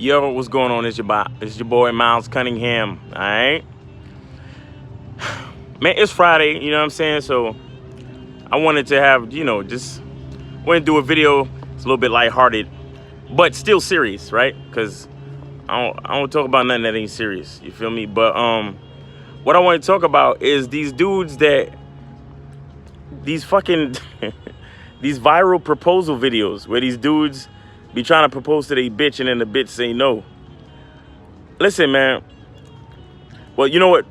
Yo, what's going on? It's your boy Miles Cunningham. All right, man. It's Friday. You know what I'm saying? So I wanted to have just wanted to do a video. It's a little bit lighthearted, but still serious, right? Because I don't talk about nothing that ain't serious. You feel me? But what I want to talk about is these dudes these fucking these viral proposal videos where these dudes be trying to propose to their bitch and then the bitch say no. Listen, man. Well, you know what?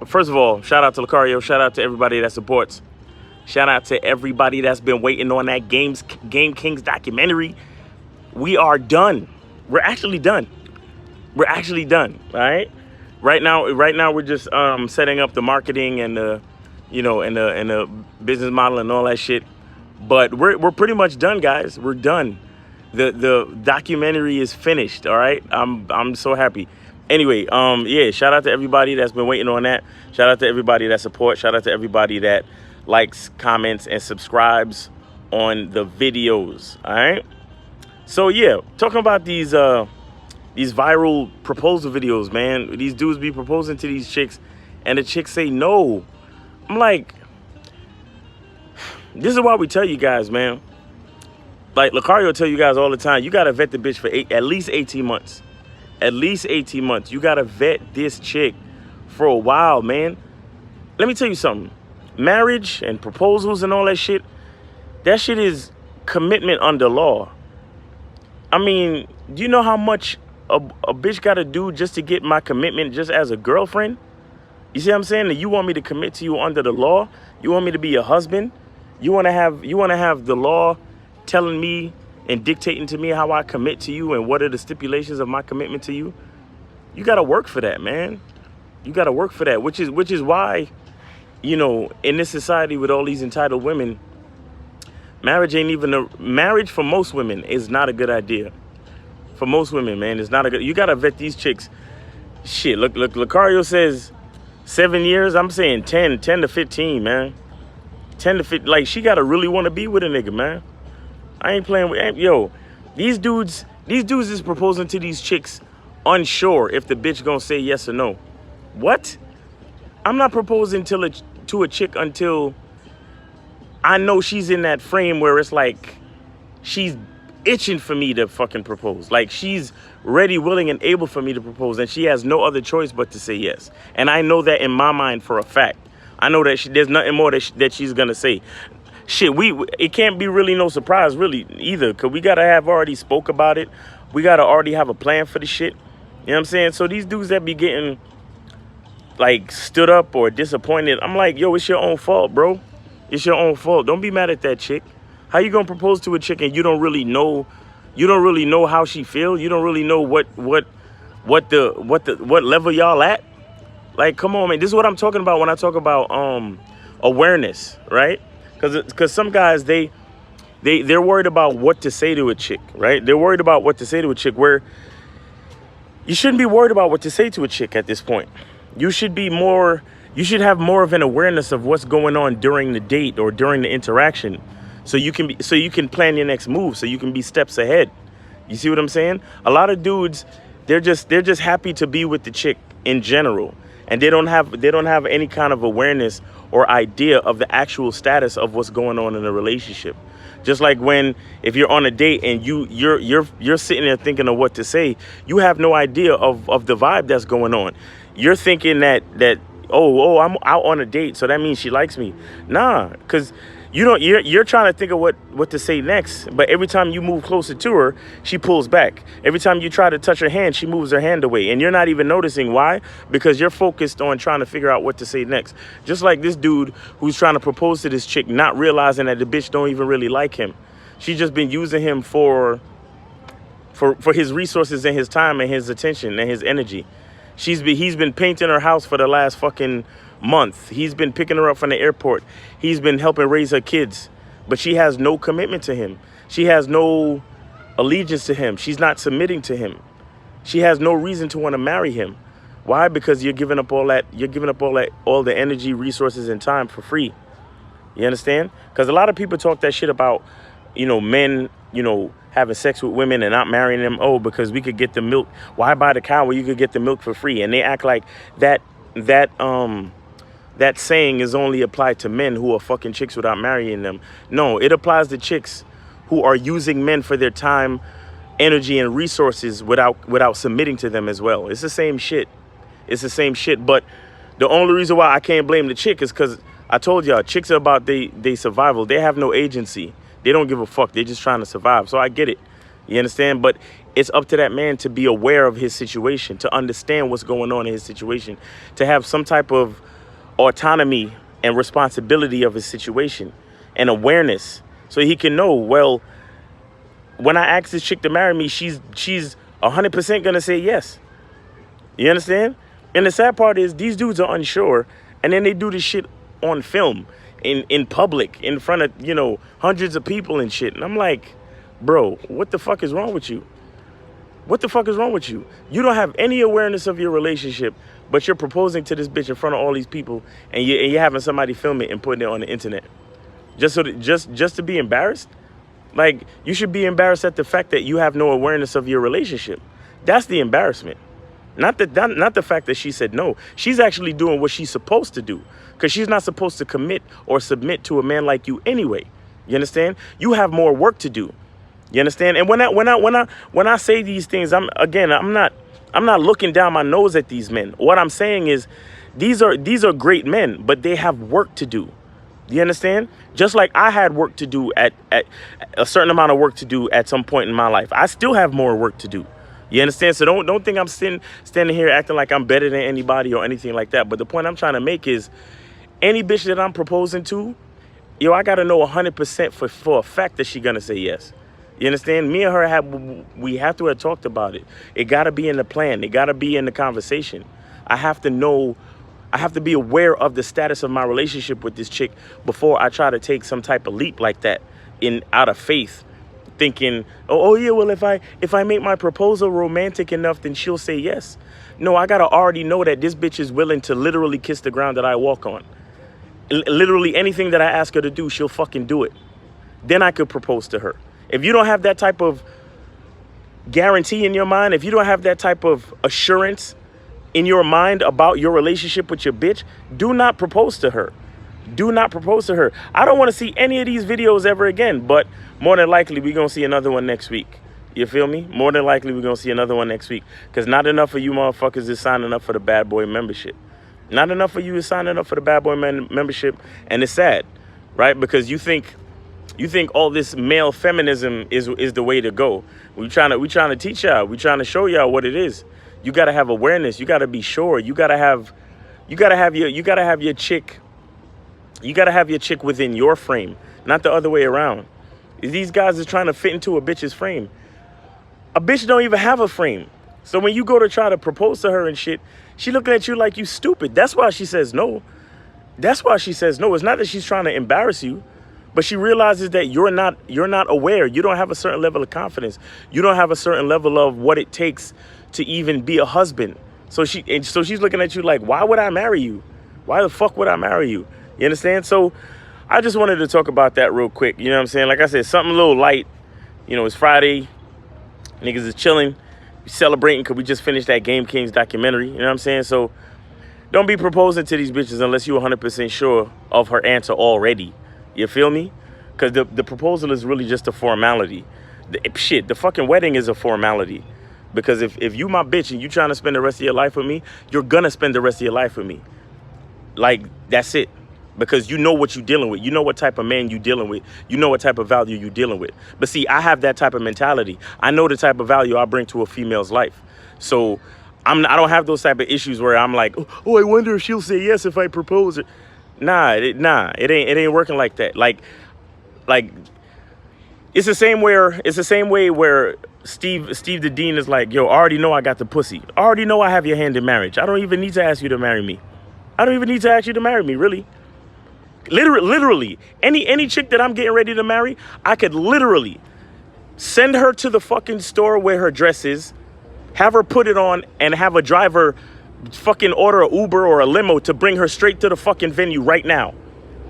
First of all, shout out to Lucario. Shout out to everybody that supports. Shout out to everybody that's been waiting on that Game Kings documentary. We are done. We're actually done. We're actually done. All right. Right now we're just setting up the marketing and the and the business model and all that shit. But we're pretty much done, guys. We're done. The documentary is finished. All right. I'm so happy. Anyway, yeah, shout out to everybody that's been waiting on that. Shout out to everybody that supports. Shout out to everybody that likes, comments, and subscribes on the videos. All right. So yeah, talking about these viral proposal videos, man. These dudes be proposing to these chicks and the chicks say no. I'm like, this is why we tell you guys, man. Like Lucario tell you guys all the time, you gotta vet the bitch for at least 18 months. At least 18 months. You gotta vet this chick for a while, man. Let me tell you something. Marriage and proposals and all that shit is commitment under law. I mean, do you know how much a bitch gotta do just to get my commitment just as a girlfriend? You see what I'm saying? That you want me to commit to you under the law? You want me to be your husband? You wanna have the law telling me and dictating to me how I commit to you and what are the stipulations of my commitment to you? You got to work for that, man. You got to work for that, which is why, in this society with all these entitled women, marriage for most women is not a good idea. For most women, man, it's not a good. You got to vet these chicks. Shit, look, Lucario says 7 years. I'm saying 10 to 15, man. 10 to 15. Like, she got to really want to be with a nigga, man. I ain't playing with, yo, these dudes is proposing to these chicks unsure if the bitch gonna say yes or no. What? I'm not proposing to a chick until I know she's in that frame where it's like she's itching for me to fucking propose. Like she's ready, willing, and able for me to propose, and she has no other choice but to say yes. And I know that in my mind for a fact. I know that there's nothing more that she's gonna say. Shit, it can't be really no surprise really either, because we gotta have already spoke about it. We gotta already have a plan for the shit. You know what I'm saying? So these dudes that be getting like stood up or disappointed, I'm like, yo, it's your own fault, bro. It's your own fault. Don't be mad at that chick. How you gonna propose to a chick and you don't really know how she feels? You don't really know what level y'all at? Like, come on, man. This is what I'm talking about when I talk about awareness, right? Because some guys, they're worried about what to say to a chick, right? They're worried about what to say to a chick, where you shouldn't be worried about what to say to a chick at this point. You should have more of an awareness of what's going on during the date or during the interaction, so you can plan your next move, so you can be steps ahead. You see what I'm saying? A lot of dudes, they're just happy to be with the chick in general, and they don't have any kind of awareness or idea of the actual status of what's going on in a relationship. Just like if you're on a date and you're sitting there thinking of what to say, you have no idea of the vibe that's going on. You're thinking that oh, I'm out on a date, so that means she likes me. Nah, because you're trying to think of what to say next, but every time you move closer to her, she pulls back. Every time you try to touch her hand, she moves her hand away, and you're not even noticing why, because you're focused on trying to figure out what to say next. Just like this dude who's trying to propose to this chick, not realizing that the bitch don't even really like him. She's just been using him for his resources and his time and his attention and his energy. He's been painting her house for the last fucking month. He's been picking her up from the airport. He's been helping raise her kids, but she has no commitment to him. She has no allegiance to him. She's not submitting to him. She has no reason to want to marry him. Why? Because you're giving up all the energy, resources, and time for free. You understand? Because a lot of people talk that shit about, men, having sex with women and not marrying them. Oh, because we could get the milk. Why buy the cow where you could get the milk for free? And they act like that that that saying is only applied to men who are fucking chicks without marrying them. No, it applies to chicks who are using men for their time, energy, and resources without submitting to them as well. It's the same shit. It's the same shit. But the only reason why I can't blame the chick is because I told y'all, chicks are about they survival. They have no agency. They don't give a fuck. They're just trying to survive. So I get it. You understand? But it's up to that man to be aware of his situation, to understand what's going on in his situation, to have some type of autonomy and responsibility of his situation and awareness, so he can know, well, when I ask this chick to marry me, she's 100% gonna say yes. You understand? And the sad part is these dudes are unsure, and then they do this shit on film, in public, in front of, you know, hundreds of people and shit. And I'm like, bro, what the fuck is wrong with you? What the fuck is wrong with you? You don't have any awareness of your relationship, but you're proposing to this bitch in front of all these people, and you're having somebody film it and putting it on the internet, just so that, just to be embarrassed. Like, you should be embarrassed at the fact that you have no awareness of your relationship. That's the embarrassment. Not the fact that she said no. She's actually doing what she's supposed to do, because she's not supposed to commit or submit to a man like you anyway. You understand? You have more work to do. You understand? And when I say these things, I'm not looking down my nose at these men. What I'm saying is these are great men, but they have work to do. You understand? Just like I had work to do at a certain amount of work to do at some point in my life. I still have more work to do. You understand? So don't think I'm standing here acting like I'm better than anybody or anything like that. But the point I'm trying to make is, any bitch that I'm proposing to, yo, I got to know 100% for a fact that she going to say yes. You understand? Me and her have to have talked about it. It got to be in the plan. It got to be in the conversation. I have to know, I have to be aware of the status of my relationship with this chick before I try to take some type of leap like that out of faith, thinking, oh yeah, well, if I make my proposal romantic enough, then she'll say yes. No, I got to already know that this bitch is willing to literally kiss the ground that I walk on. Literally anything that I ask her to do, she'll fucking do it. Then I could propose to her. If you don't have that type of guarantee in your mind, if you don't have that type of assurance in your mind about your relationship with your bitch, do not propose to her. Do not propose to her. I don't want to see any of these videos ever again, but more than likely we're going to see another one next week. You feel me? More than likely we're going to see another one next week, because not enough of you motherfuckers is signing up for the Bad Boy membership. Not enough of you is signing up for the Bad Boy membership, and it's sad, right? Because you think all this male feminism is the way to go. We trying to teach y'all. We trying to show y'all what it is. You got to have awareness. You got to be sure. You got to have your chick. You got to have your chick within your frame, not the other way around. These guys is trying to fit into a bitch's frame. A bitch don't even have a frame. So when you go to try to propose to her and shit, she looking at you like you stupid. That's why she says no. That's why she says no. It's not that she's trying to embarrass you, but she realizes that you're not aware. You don't have a certain level of confidence. You don't have a certain level of what it takes to even be a husband. So she's looking at you like, why would I marry you? Why the fuck would I marry you? You understand? So I just wanted to talk about that real quick. You know what I'm saying? Like I said, something a little light. You know, it's Friday. Niggas is chilling. We celebrating because we just finished that Game Kings documentary. You know what I'm saying? So don't be proposing to these bitches unless you're 100% sure of her answer already. You feel me? Because the proposal is really just a formality. The fucking wedding is a formality. Because if you my bitch and you trying to spend the rest of your life with me, you're going to spend the rest of your life with me. Like, that's it. Because you know what you're dealing with. You know what type of man you're dealing with. You know what type of value you're dealing with. But see, I have that type of mentality. I know the type of value I bring to a female's life. So I don't have those type of issues where I'm like, oh, I wonder if she'll say yes if I propose it. Nah, it ain't working like that. Like it's the same way where Steve the Dean is like, yo, I already know I got the pussy. I already know I have your hand in marriage. I don't even need to ask you to marry me. I don't even need to ask you to marry me, really. Literally, any chick that I'm getting ready to marry, I could literally send her to the fucking store where her dress is, have her put it on, and have a driver fucking order a Uber or a limo to bring her straight to the fucking venue right now.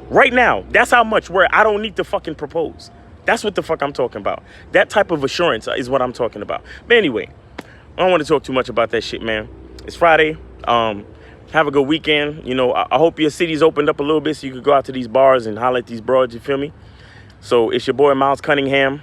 Right now. That's how much where I don't need to fucking propose. That's what the fuck I'm talking about. That type of assurance is what I'm talking about. But anyway, I don't want to talk too much about that shit, man. It's Friday. Have a good weekend. You know, I hope your city's opened up a little bit so you could go out to these bars and holler at these broads, you feel me? So it's your boy Miles Cunningham.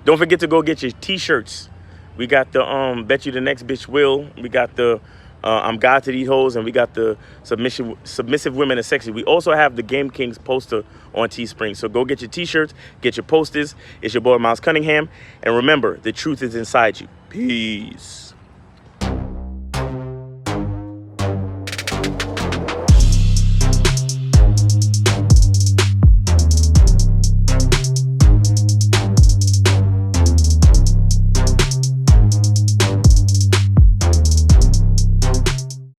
Don't forget to go get your t-shirts. We got the Bet You the Next Bitch Will. We got the I'm God to These Hoes, and we got the Submissive Women Are Sexy. We also have the Game Kings poster on Teespring. So go get your t-shirts, get your posters. It's your boy Miles Cunningham. And remember, the truth is inside you. Peace.